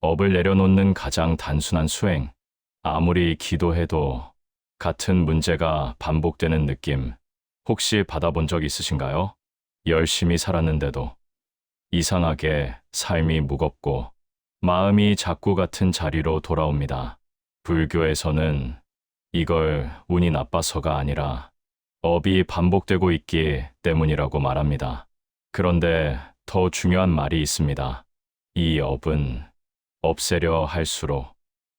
업을 내려놓는 가장 단순한 수행. 아무리 기도해도 같은 문제가 반복되는 느낌. 혹시 받아본 적 있으신가요? 열심히 살았는데도 이상하게 삶이 무겁고 마음이 자꾸 같은 자리로 돌아옵니다. 불교에서는 이걸 운이 나빠서가 아니라 업이 반복되고 있기 때문이라고 말합니다. 그런데 더 중요한 말이 있습니다. 이 업은 없애려 할수록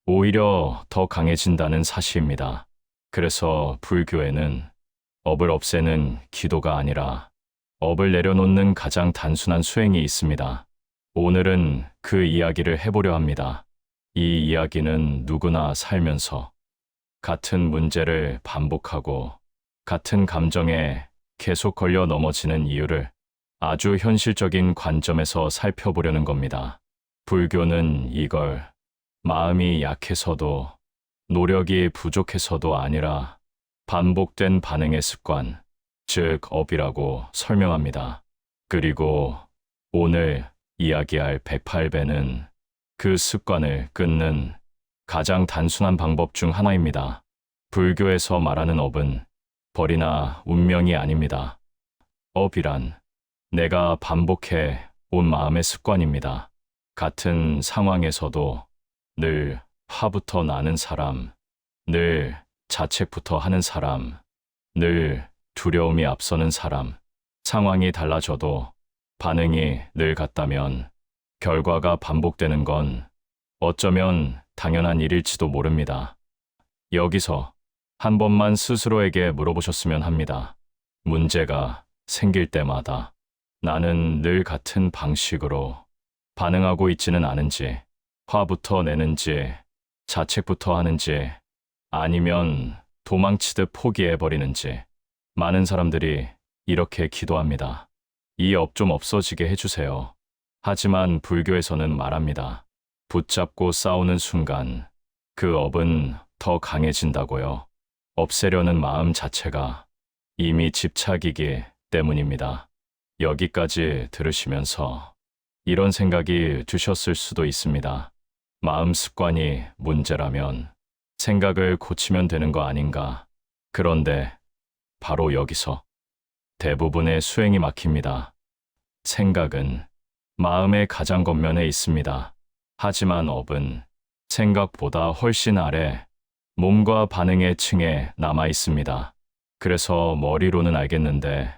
오히려 더 강해진다는 사실입니다. 그래서 불교에는 업을 없애는 기도가 아니라 업을 내려놓는 가장 단순한 수행이 있습니다. 오늘은 그 이야기를 해보려 합니다. 이 이야기는 누구나 살면서 같은 문제를 반복하고 같은 감정에 계속 걸려 넘어지는 이유를 아주 현실적인 관점에서 살펴보려는 겁니다. 불교는 이걸 마음이 약해서도 노력이 부족해서도 아니라 반복된 반응의 습관, 즉 업이라고 설명합니다. 그리고 오늘 이야기할 108배는 그 습관을 끊는 가장 단순한 방법 중 하나입니다. 불교에서 말하는 업은 벌이나 운명이 아닙니다. 업이란 내가 반복해 온 마음의 습관입니다. 같은 상황에서도 늘 화부터 나는 사람, 늘 자책부터 하는 사람, 늘 두려움이 앞서는 사람, 상황이 달라져도 반응이 늘 같다면 결과가 반복되는 건 어쩌면 당연한 일일지도 모릅니다. 여기서 한 번만 스스로에게 물어보셨으면 합니다. 문제가 생길 때마다 나는 늘 같은 방식으로 반응하고 있지는 않은지, 화부터 내는지, 자책부터 하는지, 아니면 도망치듯 포기해버리는지. 많은 사람들이 이렇게 기도합니다. 이 업 좀 없어지게 해주세요. 하지만 불교에서는 말합니다. 붙잡고 싸우는 순간 그 업은 더 강해진다고요. 없애려는 마음 자체가 이미 집착이기 때문입니다. 여기까지 들으시면서 이런 생각이 드셨을 수도 있습니다. 마음 습관이 문제라면 생각을 고치면 되는 거 아닌가. 그런데 바로 여기서 대부분의 수행이 막힙니다. 생각은 마음의 가장 겉면에 있습니다. 하지만 업은 생각보다 훨씬 아래 몸과 반응의 층에 남아 있습니다. 그래서 머리로는 알겠는데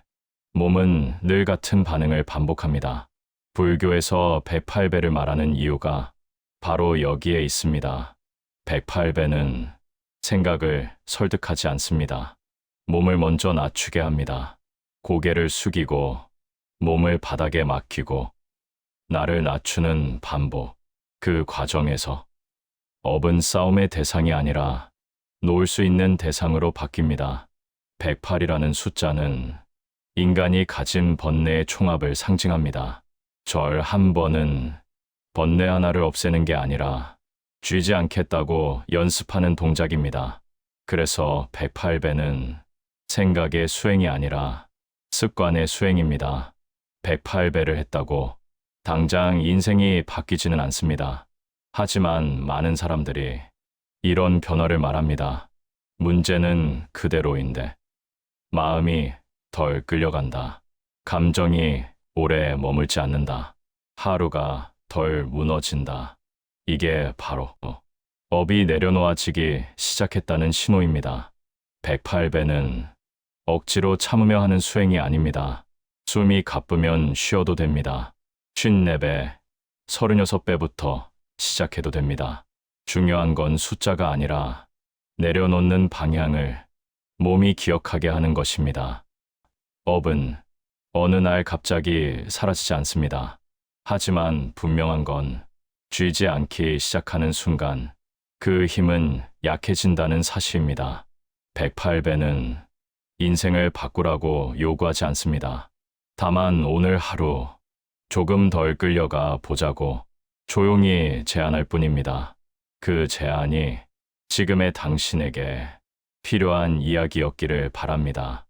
몸은 늘 같은 반응을 반복합니다. 불교에서 108배를 말하는 이유가 바로 여기에 있습니다. 108배는 생각을 설득하지 않습니다. 몸을 먼저 낮추게 합니다. 고개를 숙이고 몸을 바닥에 맡기고 나를 낮추는 반복. 그 과정에서 업은 싸움의 대상이 아니라 놓을 수 있는 대상으로 바뀝니다. 108이라는 숫자는 인간이 가진 번뇌의 총합을 상징합니다. 절 한 번은 번뇌 하나를 없애는 게 아니라 쥐지 않겠다고 연습하는 동작입니다. 그래서 108배는 생각의 수행이 아니라 습관의 수행입니다. 108배를 했다고 당장 인생이 바뀌지는 않습니다. 하지만 많은 사람들이 이런 변화를 말합니다. 문제는 그대로인데 마음이 덜 끌려간다. 감정이 오래 머물지 않는다. 하루가 덜 무너진다. 이게 바로 업이 내려놓아지기 시작했다는 신호입니다. 108배는 억지로 참으며 하는 수행이 아닙니다. 숨이 가쁘면 쉬어도 됩니다. 54배, 36배부터 시작해도 됩니다. 중요한 건 숫자가 아니라 내려놓는 방향을 몸이 기억하게 하는 것입니다. 업은 어느 날 갑자기 사라지지 않습니다. 하지만 분명한 건 쥐지 않기 시작하는 순간 그 힘은 약해진다는 사실입니다. 108배는 인생을 바꾸라고 요구하지 않습니다. 다만 오늘 하루 조금 덜 끌려가 보자고 조용히 제안할 뿐입니다. 그 제안이 지금의 당신에게 필요한 이야기였기를 바랍니다.